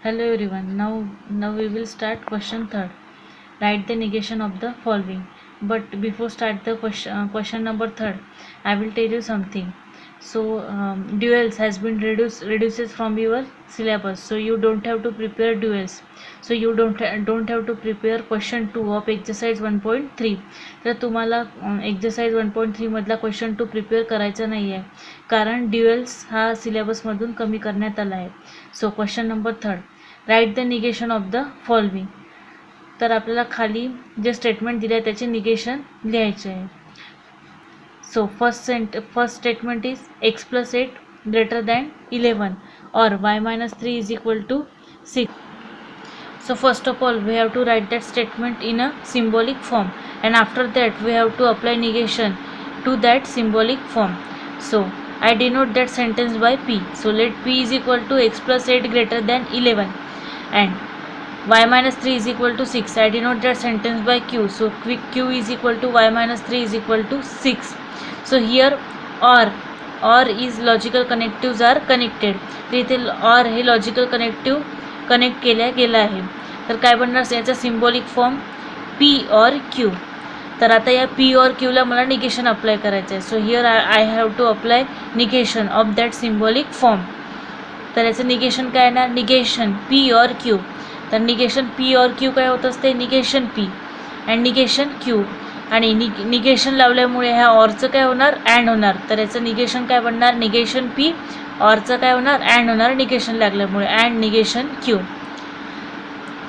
Hello everyone. Now we will start question third. Write the negation of the following. But before start the question number third, I will tell you something. So duels has been reduces from your syllabus. So you don't have to prepare duels. So you don't have to prepare question 2 of exercise 1.3. तर तुम्हाला exercise 1.3 मधला question 2 prepare करायचा नाही आहे, कारण ड्युएल्स हा सिलेबसमधून कमी करण्यात आला आहे. So question number third, write the negation of the following. तर आपल्याला खाली जे स्टेटमेंट दिले आहे त्याचे निगेशन लिहायचे आहे. So first statement is x plus 8 greater than 11 or y minus 3 is equal to 6. So first of all we have to write that statement in a symbolic form, and after that we have to apply negation to that symbolic form. So I denote that sentence by p. So let p is equal to x plus 8 greater than 11 and y minus 3 is equal to 6. I denote that sentence by q. So q is equal to y minus 3 is equal to 6. So here or is logical connectives are connected. तर इथे or हे logical connective connect केल्या गेला आहे. तर काय बनणार याचा सिम्बॉलिक फॉर्म p और q. तर आता या p और q ला मला निगेशन अप्लाय करायचं आहे. So here I have to apply negation of that symbolic form. तर याचं निगेशन काय येणार, निगेशन p और q. तर निगेशन p और q काय होत असते, negation p and negation q. आणि निगेशन लावल्यामुळे ह्या ऑरचं काय होणार, अँड होणार. तर याचं निगेशन काय बनणार, निगेशन p, ऑरचं काय होणार, अँड होणार निगेशन लागल्यामुळे, and negation q.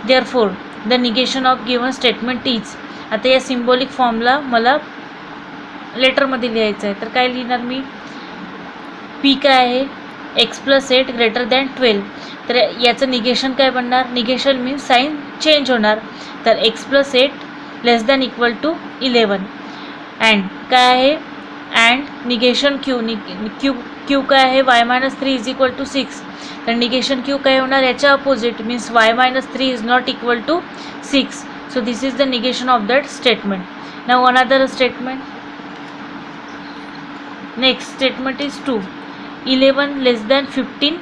Therefore the negation of given statement is. आता या सिम्बॉलिक फॉर्मला मला लेटरमध्ये लिहायचं आहे. तर काय लिहिणार मी, p काय आहे, x plus 8 ग्रेटर दॅन 12. तर याचं निगेशन काय बनणार, निगेशन मीन्स साईन चेंज होणार. तर x plus 8 less than equal to 11 and काय आहे, अँड निगेशन q काय आहे, y minus 3 is equal to 6. तर निगेशन q काय होणार, याच्या opposite means y minus 3 is not equal to 6. So this is the negation of that statement. Now another statement. Next statement is 2. 11 less than 15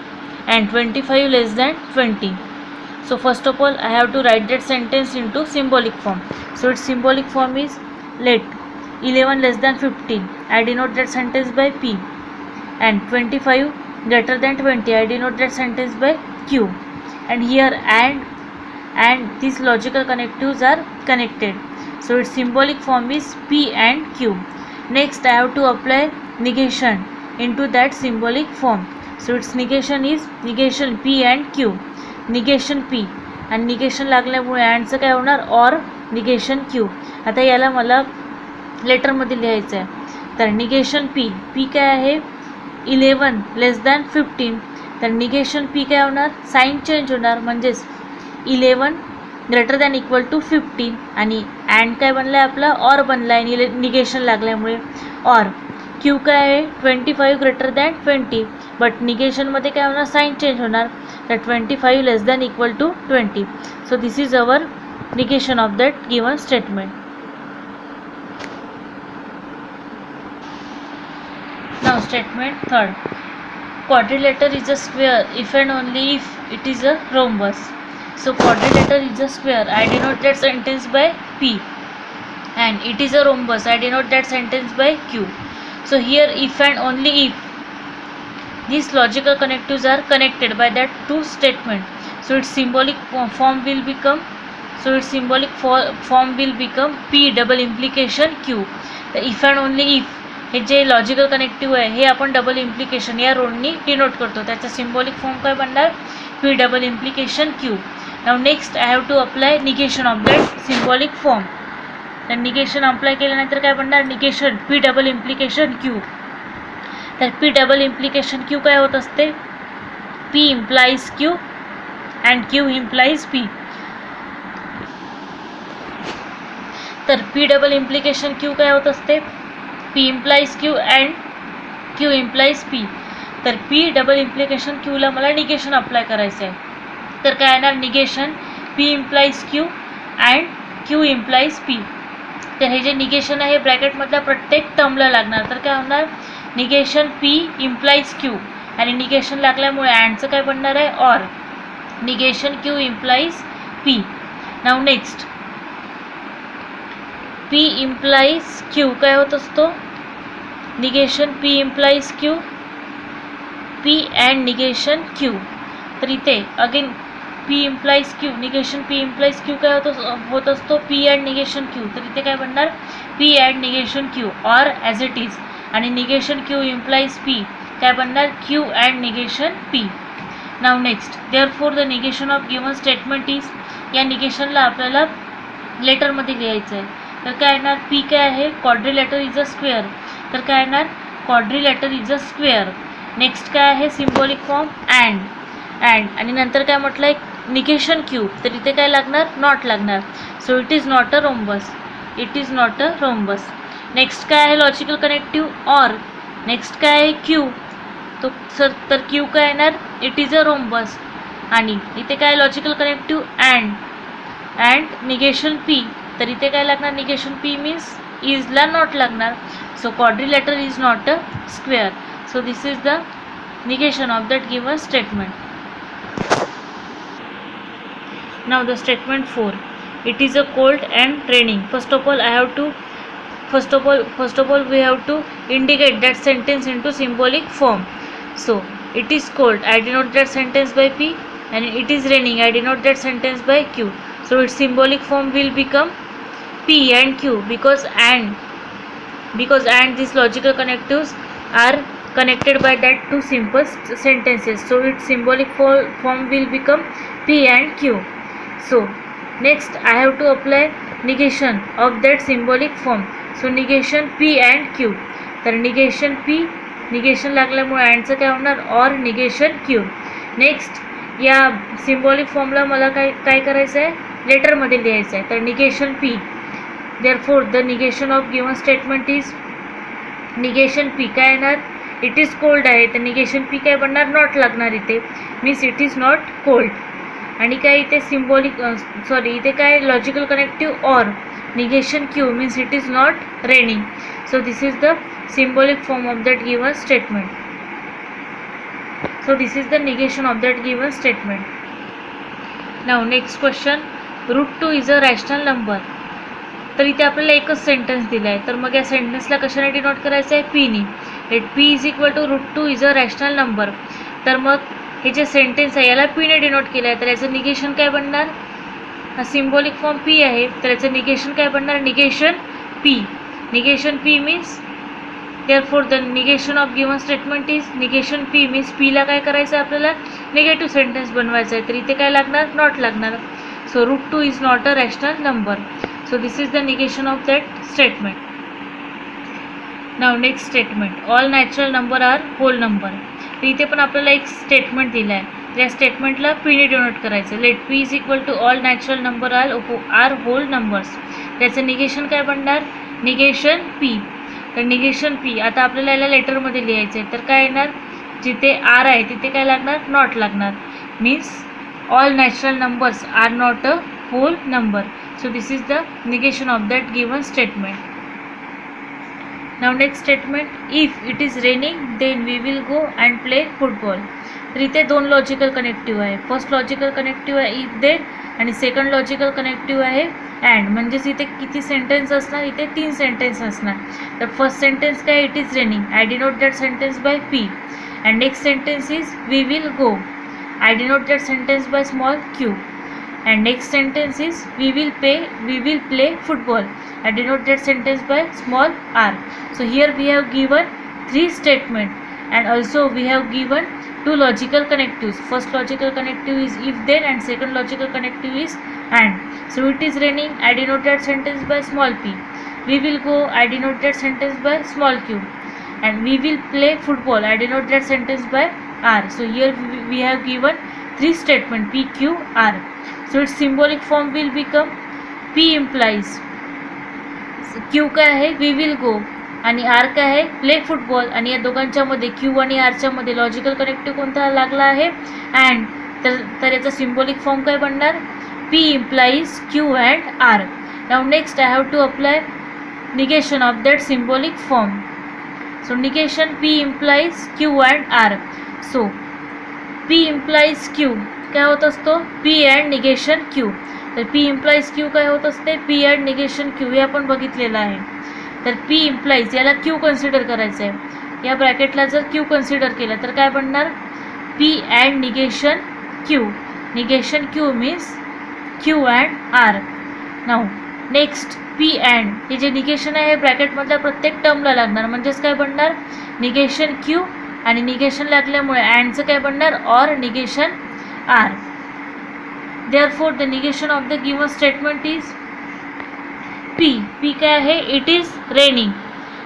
and 25 less than 20. So first of all I have to write that sentence into symbolic form. So its symbolic form is let 11 less than 15. I denote that sentence by p, and 25 greater than 20. I denote that sentence by q. And here and these logical connectives are connected. So its symbolic form is p and q. Next I have to apply negation into that symbolic form. So its negation is negation p and q. negation p and negation लागल्यामुळे अँडचं काय होणार, और negation q. आता याला मला लेटरमध्ये लिहायचं आहे. तर निगेशन p काय आहे, 11 लेस दॅन 15. तर निगेशन p काय होणार, साईन चेंज होणार, म्हणजेच 11 ग्रेटर दॅन इक्वल टू 15 आणि अँड काय बनला आहे आपला, और बनला आहे निगेशन लागल्यामुळे. और क्यू काय आहे, 25 ग्रेटर दॅन 20. बट निगेशनमध्ये काय होणार, साईन चेंज होणार. तर 25 less than equal to 20. So this is our negation of that given statement. Now statement third. quadrilateral is a square if and only if it is a rhombus. So quadrilateral is a square. I denote that sentence by p, and it is a rhombus. I denote that sentence by q. So here if and only if these logical connectives are connected by that two statement. So its symbolic form will become p double implication q. The if and only if हे जे logical connective आहे हे आपण double implication या रोडनी denote करतो. त्याचा symbolic form काय बनणार, P double implication Q. Now next I have to apply negation of that symbolic form. तर निगेशन अप्लाय केल्यानंतर काय बनणार, negation P double implication Q. तर पी डबल इम्प्लिकेशन क्यू काय होत असते, P implies Q and Q implies P. तर P double implication Q काय होत असते, p implies q and q implies p. तर p डबल इम्प्लिकेशन q ला मला निगेशन अप्लाय करायचं आहे. तर काय येणार, negation p implies q and q implies p. तर हे जे निगेशन आहे ब्रॅकेटमधल्या प्रत्येक टर्मला लागणार. तर काय होणार, निगेशन p implies q आणि निगेशन लागल्यामुळे अँडचं काय बनणार आहे, और. negation Q implies P. Now next, P implies Q काय होत असतो, negation P implies Q, P and negation Q. तर इथे again P implies Q, negation P implies Q काय होत असतो, P and negation Q. तर इथे काय बनणार, P and negation Q or as it is. आणि निगेशन Q implies P काय बनणार, Q and negation P. Now next, therefore the negation of given statement is, या निगेशनला आपल्याला लेटरमध्ये लिहायचं आहे. तर काय येणार, P काय आहे, क्वाड्रिलेटर इज अ स्क्वेअर. तर काय येणार, quadrilateral is a square. Next काय आहे, सिम्बॉलिक फॉर्म अँड आणि नंतर काय म्हटलं आहे, निगेशन क्यू. तर इथे काय लागणार, नॉट लागणार. So it is not a rhombus, it is not a rhombus. Next काय आहे, लॉजिकल कनेक्टिव्ह ऑर. नेक्स्ट काय आहे, क्यू. तो सर तर क्यू काय येणार, इट इज अ रोम्बस. आणि इथे काय logical connective and negation P. तर इथे काय लागणार, निगेशन पी मीन्स इजला नॉट लागणार. So quadrilateral is not a square. So this is the negation of that given statement. Now the statement 4, it is a cold and raining. First of all we have to indicate that sentence into symbolic form. So it is cold, I denote that sentence by P, and it is raining, I denote that sentence by Q. So its symbolic form will become P and Q because these logical connectives are connected by that two simple sentences. So its symbolic form will become P and Q. So next I have to apply negation of that symbolic form. So negation P and Q. तर negation P, negation लागल्यामुळे अँडचं काय होणार, और negation Q. Next या symbolic फॉर्मला मला काय करायचं आहे, लेटरमध्ये लिहायचं आहे. तर negation P, therefore the negation of given statement is negation P. काय येणार, इट इज कोल्ड आहे, तर निगेशन P काय बनणार, नॉट लागणार. इथे means it is not cold. आणि काय इथे सिम्बॉलिक इथे काय logical connective or negation Q means it is not raining. So this is the symbolic form of that given statement. So this is the negation of that given statement. Now next question, root 2 is a rational number. तर इथे आपल्याला एकच sentence दिला आहे, तर मग या सेंटेन्सला कशाने डिनोट करायचं आहे, पी नी. Let P is equal to root 2 is a rational number. तर मग हे जे सेंटेन्स आहे याला पी ने डिनोट केलं आहे, तर याचं निगेशन काय बनणार, हा सिम्बॉलिक फॉर्म पी आहे, तर याचं निगेशन काय बनणार, negation P. Negation P means therefore the negation of given statement is negation P means पीला काय करायचं आहे, आपल्याला निगेटिव्ह सेंटेन्स बनवायचं आहे, तर इथे काय लागणार, नॉट लागणार. So root 2 is not a rational number. So this is the negation of that statement. Now next statement, all natural number are whole number. तर इथे पण आपल्याला एक स्टेटमेंट दिला आहे, त्या स्टेटमेंटला पी ने डिनोट करायचं. Let P is equal to all natural number are whole numbers. त्याचं निगेशन काय बनणार, निगेशन पी. तर निगेशन पी आता आपल्याला याला लेटरमध्ये लिहायचं आहे, तर काय येणार, जिथे आर आहे तिथे काय लागणार, नॉट लागणार. Means all natural numbers are not a whole number. So this is the negation of that given statement. Now next statement, if it is raining then we will go and play football. तर इथे दोन logical connective आहे. First logical connective आहे if then, आणि second logical connective आहे and. म्हणजेच इथे किती सेंटेन्स असणार, इथे 3 सेंटेन्स असणार. तर फर्स्ट सेंटेन्स काय, it is raining, I denote that sentence by P. And next sentence is we will go, I denote that sentence by small Q. And next sentence is we will play football, I denote that sentence by small r. So here we have given 3 statement and also we have given 2 logical connectives. First logical connective is if then and second logical connective is and. So it is raining, I denote that sentence by small p. We will go, I denote that sentence by small q. And we will play football, I denote that sentence by r. So here we have given 3 statement p, q, r. So its symbolic form will become P implies Q काय आहे, we will go, आणि R काय आहे, play football. आणि या दोघांच्या मध्ये Q आणि R च्या मध्ये लॉजिकल कनेक्टिव्ह कोणता लागला आहे, and. तर याचा सिम्बॉलिक फॉर्म काय बनणार, P implies Q and R. Now next I have to apply negation of that symbolic form. So negation P implies Q and R. So P implies Q काय होत असतो, पी अँड निगेशन क्यू. तर P implies Q काय होत असते, P and negation Q हे आपण बघितलेलं आहे. तर पी इम्प्लाइज याला क्यू कन्सिडर करायचं आहे, या ब्रॅकेटला जर क्यू कन्सिडर केलं तर काय बनणार, P and negation Q. Negation Q means Q and R. Now next P and, हे जे निगेशन आहे हे ब्रॅकेटमधल्या प्रत्येक टर्मला लागणार, म्हणजेच काय बनणार, निगेशन क्यू आणि निगेशन लागल्यामुळे अँडचं काय बनणार, or negation R. Therefore the negation of the given statement is P. P काय आहे, it is raining.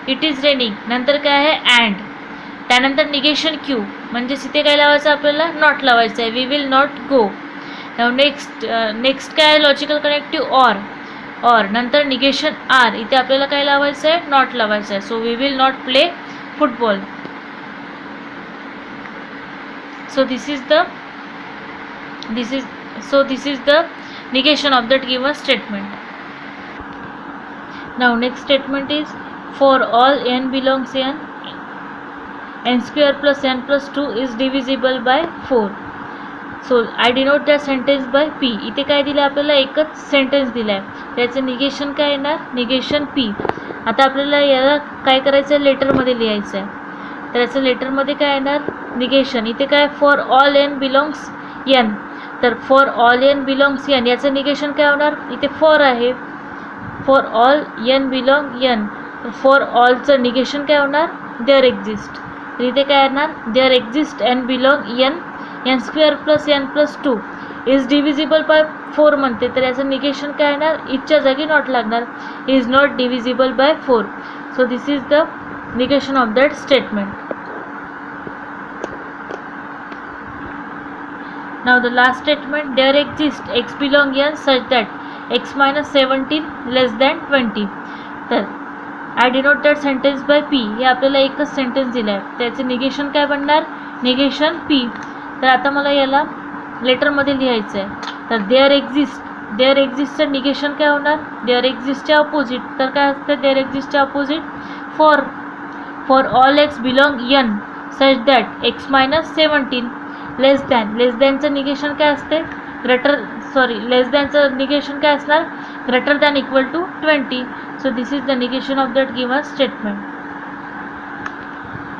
It is raining नंतर काय आहे अँड, त्यानंतर निगेशन क्यू म्हणजेच इथे काय लावायचं आपल्याला, नॉट लावायचं आहे, we will not go. Next काय आहे, लॉजिकल कनेक्टिव्ह ऑर. ऑर नंतर निगेशन आर, इथे आपल्याला काय लावायचं आहे, नॉट लावायचं आहे. So we will not play football. So this is the negation of that given statement. Now next statement is for all n belongs n, n square plus n plus 2 is divisible by 4. So I denote that sentence by p. इथे काय दिलं आपल्याला, एकच sentence दिलाय, त्याचं negation काय येणार, negation p. आता आपल्याला याला काय करायचं आहे, लेटरमध्ये लिहायचं आहे. तर याचं लेटरमध्ये काय येणार, निगेशन. इथे काय, for all N belongs N. तर for all N belongs N याचं निगेशन काय होणार, इथे फॉर आहे, for all N belong N. For ऑलचं निगेशन काय होणार, देअर एक्झिस्ट. तर इथे काय येणार, there exist N belong N, N square plus N plus 2 is divisible by 4 म्हणते. तर याचं निगेशन काय येणार, इजच्या जागी नॉट लागणार, is not divisible by 4. So this is the negation of that statement. Now the last statement, there exists x belong n such that x minus 17 less than 20. तर I denote that sentence by p. हे आपल्याला एकच sentence दिला आहे, त्याचे negation काय बनणार, negation p. तर आता मला याला लेटरमध्ये लिहायचं आहे. तर देअर एक्झिस्टचं निगेशन काय होणार, देअर एक्झिस्टच्या अपोजिट. तर काय असतं देअर एक्झिस्टच्या opposite, for all X belong N such that X minus 17 less दॅनचं निगेशन काय असते, लेस दॅनचं निगेशन काय असणार, greater than equal to 20. So this is the negation of that given statement.